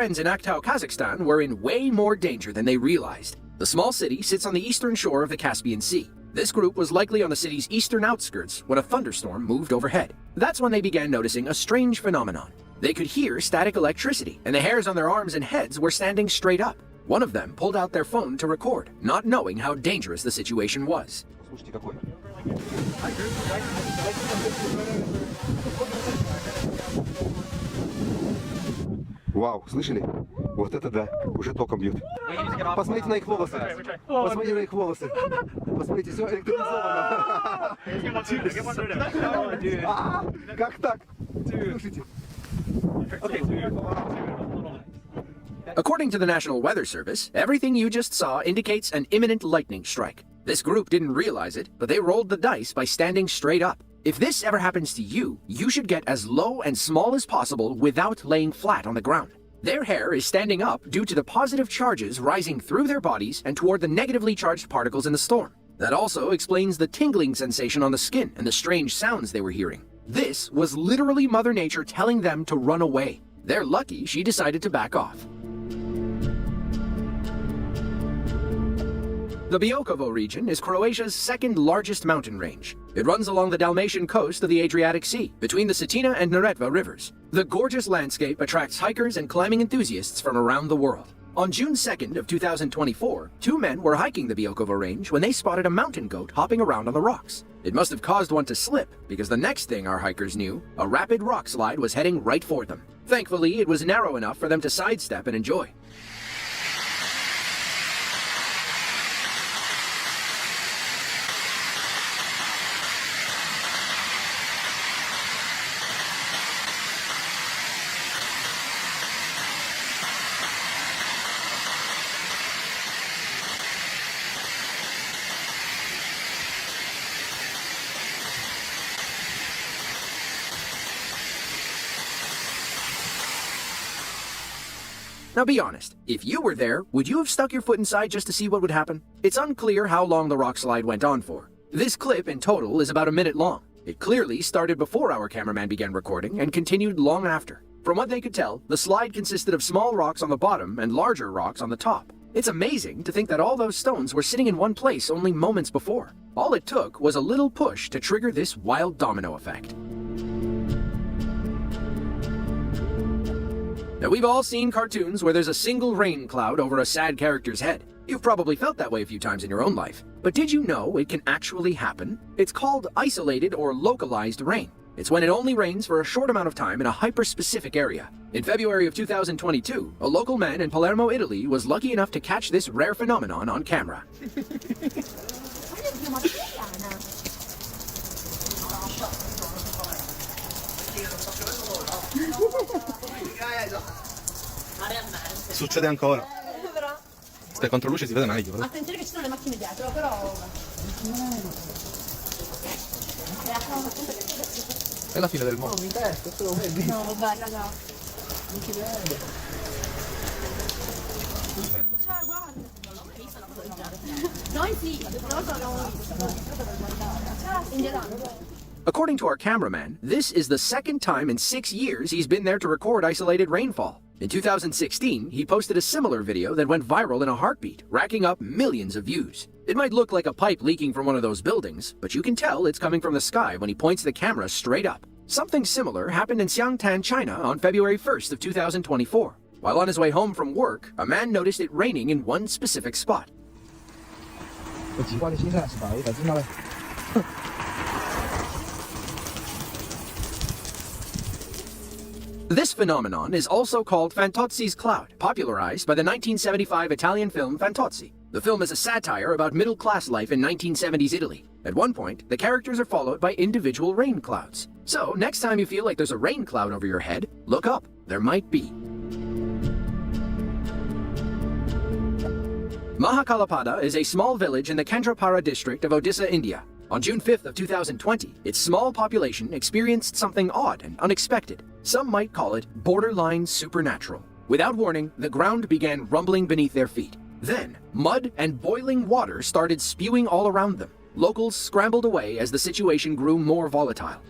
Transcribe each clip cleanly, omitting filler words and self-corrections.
friends in Aktau, Kazakhstan were in way more danger than they realized. The small city sits on the eastern shore of the Caspian Sea. This group was likely on the city's eastern outskirts when a thunderstorm moved overhead. That's when they began noticing a strange phenomenon. They could hear static electricity, and the hairs on their arms and heads were standing straight up. One of them pulled out their phone to record, not knowing how dangerous the situation was. Вау, слышали? Вот это да, уже током бьет. Посмотрите на их волосы. Посмотрите на их волосы. Посмотрите, все электризовано. Как так? Слушайте. According to the National Weather Service, everything you just saw indicates an imminent lightning strike. This group didn't realize it, but they rolled the dice by standing straight up. If this ever happens to you, you should get as low and small as possible without laying flat on the ground. Their hair is standing up due to the positive charges rising through their bodies and toward the negatively charged particles in the storm. That also explains the tingling sensation on the skin and the strange sounds they were hearing. This was literally Mother Nature telling them to run away. They're lucky she decided to back off. The Biokovo region is Croatia's second largest mountain range. It runs along the Dalmatian coast of the Adriatic Sea, between the Cetina and Neretva rivers. The gorgeous landscape attracts hikers and climbing enthusiasts from around the world. On June 2nd of 2024, two men were hiking the Biokovo range when they spotted a mountain goat hopping around on the rocks. It must have caused one to slip, because the next thing our hikers knew, a rapid rock slide was heading right for them. Thankfully, it was narrow enough for them to sidestep and enjoy. Now be honest, if you were there, would you have stuck your foot inside just to see what would happen? It's unclear how long the rock slide went on for. This clip in total is about a minute long. It clearly started before our cameraman began recording and continued long after. From what they could tell, the slide consisted of small rocks on the bottom and larger rocks on the top. It's amazing to think that all those stones were sitting in one place only moments before. All it took was a little push to trigger this wild domino effect. Now, we've all seen cartoons where there's a single rain cloud over a sad character's head. You've probably felt that way a few times in your own life. But did you know it can actually happen? It's called isolated or localized rain. It's when it only rains for a short amount of time in a hyper-specific area. In February of 2022, a local man in Palermo, Italy was lucky enough to catch this rare phenomenon on camera. Succede ancora. Se contro luce si vede meglio, però. Attenzione che ci sono le macchine dietro, però. È la fine del mondo. No, vabbè, raga. Non si vede. Cioè, guarda. Noi sì, noi l'abbiamo visto. Indietro. According to our cameraman, this is the second time in 6 years he's been there to record isolated rainfall. In 2016, he posted a similar video that went viral in a heartbeat, racking up millions of views. It might look like a pipe leaking from one of those buildings, but you can tell it's coming from the sky when he points the camera straight up. Something similar happened in Xiangtan, China on February 1st of 2024. While on his way home from work, a man noticed it raining in one specific spot. This phenomenon is also called Fantozzi's cloud, popularized by the 1975 Italian film Fantozzi. The film is a satire about middle-class life in 1970s Italy. At one point, the characters are followed by individual rain clouds. So, next time you feel like there's a rain cloud over your head, look up. There might be. Mahakalapada is a small village in the Kendrapara district of Odisha, India. On June 5th of 2020, its small population experienced something odd and unexpected. Some might call it borderline supernatural. Without warning, the ground began rumbling beneath their feet. Then, mud and boiling water started spewing all around them. Locals scrambled away as the situation grew more volatile.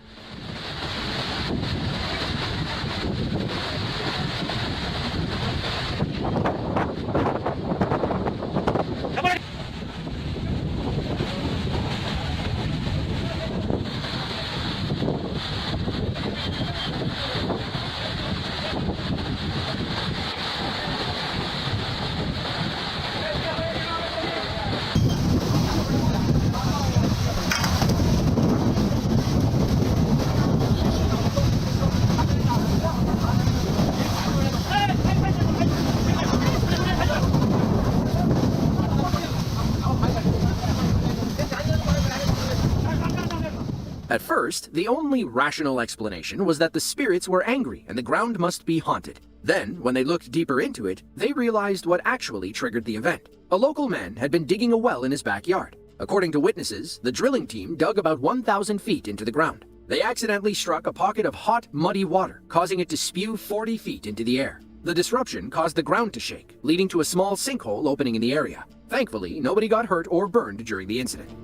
At first, the only rational explanation was that the spirits were angry and the ground must be haunted. Then, when they looked deeper into it, they realized what actually triggered the event. A local man had been digging a well in his backyard. According to witnesses, the drilling team dug about 1,000 feet into the ground. They accidentally struck a pocket of hot, muddy water, causing it to spew 40 feet into the air. The disruption caused the ground to shake, leading to a small sinkhole opening in the area. Thankfully, nobody got hurt or burned during the incident.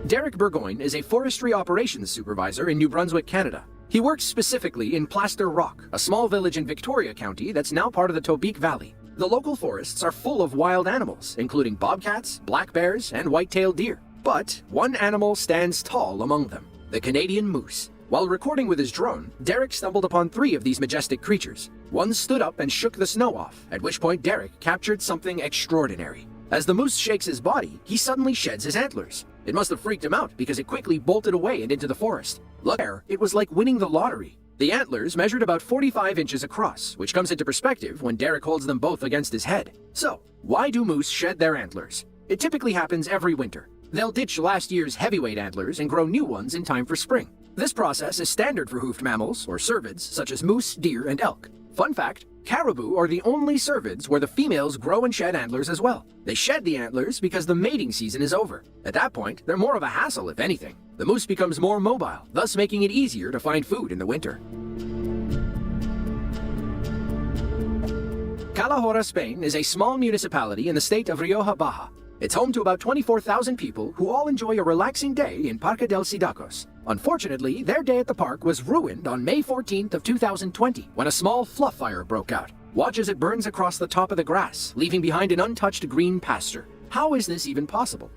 Derek Burgoyne is a forestry operations supervisor in New Brunswick, Canada. He works specifically in Plaster Rock, a small village in Victoria County that's now part of the Tobique Valley. The local forests are full of wild animals, including bobcats, black bears, and white-tailed deer. But one animal stands tall among them, the Canadian moose. While recording with his drone, Derek stumbled upon 3 of these majestic creatures. One stood up and shook the snow off, at which point Derek captured something extraordinary. As the moose shakes his body, he suddenly sheds his antlers. It must have freaked him out because it quickly bolted away and into the forest. Look there, it was like winning the lottery. The antlers measured about 45 inches across, which comes into perspective when Derek holds them both against his head. So, why do moose shed their antlers? It typically happens every winter. They'll ditch last year's heavyweight antlers and grow new ones in time for spring. This process is standard for hoofed mammals, or cervids, such as moose, deer, and elk. Fun fact, caribou are the only cervids where the females grow and shed antlers as well. They shed the antlers because the mating season is over. At that point, they're more of a hassle if anything. The moose becomes more mobile, thus making it easier to find food in the winter. Calahorra, Spain is a small municipality in the state of Rioja Baja. It's home to about 24,000 people who all enjoy a relaxing day in Parque del Sidacos. Unfortunately, their day at the park was ruined on May 14th of 2020 when a small fluff fire broke out. Watch as it burns across the top of the grass, leaving behind an untouched green pasture. How is this even possible?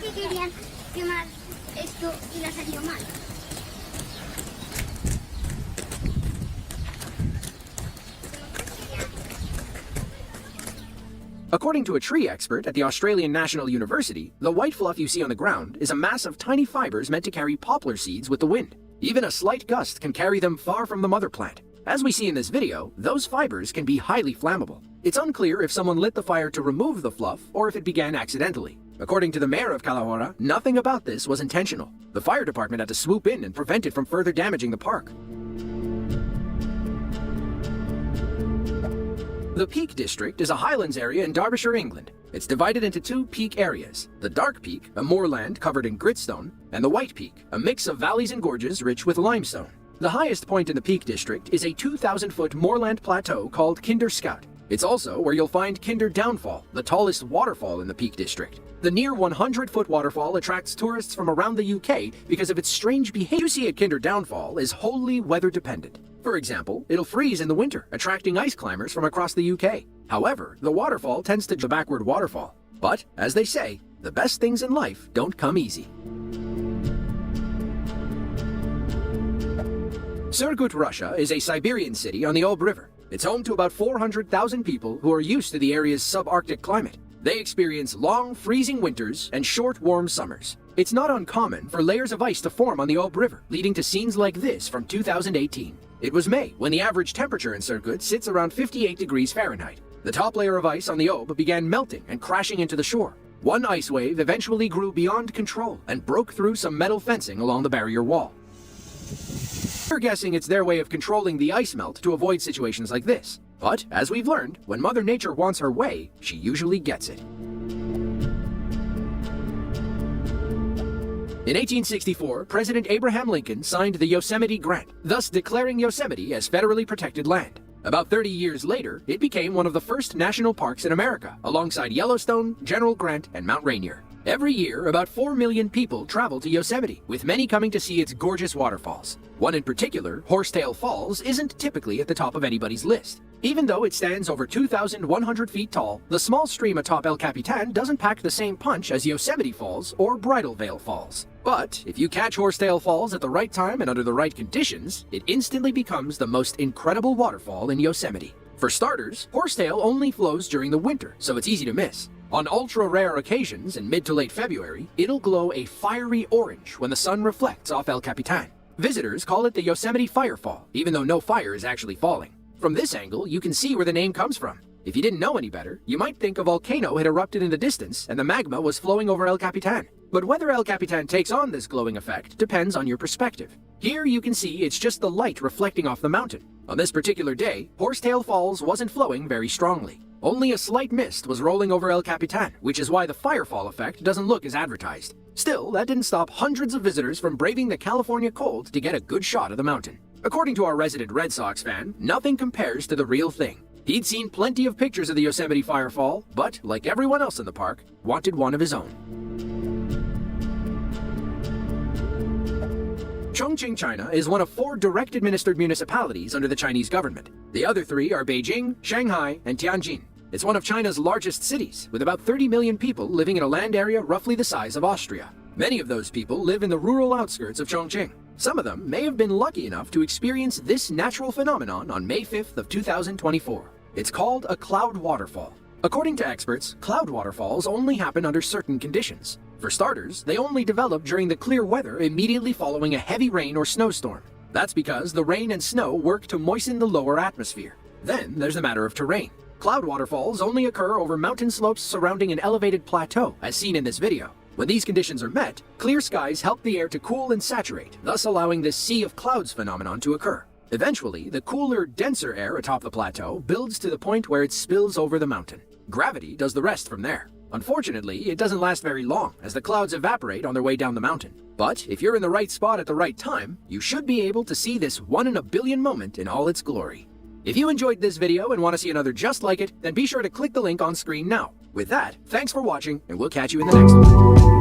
Que querían quemar esto y le salió mal. According to a tree expert at the Australian National University, the white fluff you see on the ground is a mass of tiny fibers meant to carry poplar seeds with the wind. Even a slight gust can carry them far from the mother plant. As we see in this video, those fibers can be highly flammable. It's unclear if someone lit the fire to remove the fluff or if it began accidentally. According to the mayor of Calahorra, nothing about this was intentional. The fire department had to swoop in and prevent it from further damaging the park. The Peak District is a highlands area in Derbyshire, England. It's divided into 2 peak areas, the Dark Peak, a moorland covered in gritstone, and the White Peak, a mix of valleys and gorges rich with limestone. The highest point in the Peak District is a 2,000-foot moorland plateau called Kinder Scout. It's also where you'll find Kinder Downfall, the tallest waterfall in the Peak District. The near 100-foot waterfall attracts tourists from around the UK because of its strange behavior. What you see at Kinder Downfall is wholly weather-dependent. For example, it'll freeze in the winter, attracting ice climbers from across the UK. However, the waterfall tends to be a backward waterfall. But, as they say, the best things in life don't come easy. Surgut, Russia is a Siberian city on the Ob River. It's home to about 400,000 people who are used to the area's subarctic climate. They experience long, freezing winters and short, warm summers. It's not uncommon for layers of ice to form on the Ob River, leading to scenes like this from 2018. It was May when the average temperature in Surgut sits around 58 degrees Fahrenheit. The top layer of ice on the Ob began melting and crashing into the shore. One ice wave eventually grew beyond control and broke through some metal fencing along the barrier wall. We're guessing it's their way of controlling the ice melt to avoid situations like this. But, as we've learned, when Mother Nature wants her way, she usually gets it. In 1864, President Abraham Lincoln signed the Yosemite Grant, thus declaring Yosemite as federally protected land. About 30 years later, it became one of the first national parks in America, alongside Yellowstone, General Grant, and Mount Rainier. Every year, about 4 million people travel to Yosemite, with many coming to see its gorgeous waterfalls. One in particular, Horsetail Falls, isn't typically at the top of anybody's list. Even though it stands over 2,100 feet tall, the small stream atop El Capitan doesn't pack the same punch as Yosemite Falls or Bridal Veil Falls. But if you catch Horsetail Falls at the right time and under the right conditions, it instantly becomes the most incredible waterfall in Yosemite. For starters, horsetail only flows during the winter, so it's easy to miss. On ultra-rare occasions in mid to late February, it'll glow a fiery orange when the sun reflects off El Capitan. Visitors call it the Yosemite Firefall, even though no fire is actually falling. From this angle, you can see where the name comes from. If you didn't know any better, you might think a volcano had erupted in the distance and the magma was flowing over El Capitan. But whether El Capitan takes on this glowing effect depends on your perspective. Here you can see it's just the light reflecting off the mountain. On this particular day, Horsetail Falls wasn't flowing very strongly. Only a slight mist was rolling over El Capitan, which is why the firefall effect doesn't look as advertised. Still, that didn't stop hundreds of visitors from braving the California cold to get a good shot of the mountain. According to our resident Red Sox fan, nothing compares to the real thing. He'd seen plenty of pictures of the Yosemite Firefall, but, like everyone else in the park, wanted one of his own. Chongqing, China is one of 4 direct-administered municipalities under the Chinese government. The other 3 are Beijing, Shanghai, and Tianjin. It's one of China's largest cities, with about 30 million people living in a land area roughly the size of Austria. Many of those people live in the rural outskirts of Chongqing. Some of them may have been lucky enough to experience this natural phenomenon on May 5th of 2024. It's called a cloud waterfall. According to experts, cloud waterfalls only happen under certain conditions. For starters, they only develop during the clear weather immediately following a heavy rain or snowstorm. That's because the rain and snow work to moisten the lower atmosphere. Then there's the matter of terrain. Cloud waterfalls only occur over mountain slopes surrounding an elevated plateau, as seen in this video. When these conditions are met, clear skies help the air to cool and saturate, thus allowing this sea of clouds phenomenon to occur. Eventually, the cooler, denser air atop the plateau builds to the point where it spills over the mountain. Gravity does the rest from there. Unfortunately, it doesn't last very long, as the clouds evaporate on their way down the mountain. But if you're in the right spot at the right time, you should be able to see this 1 in a billion moment in all its glory. If you enjoyed this video and want to see another just like it, then be sure to click the link on screen now. With that, thanks for watching, and we'll catch you in the next one.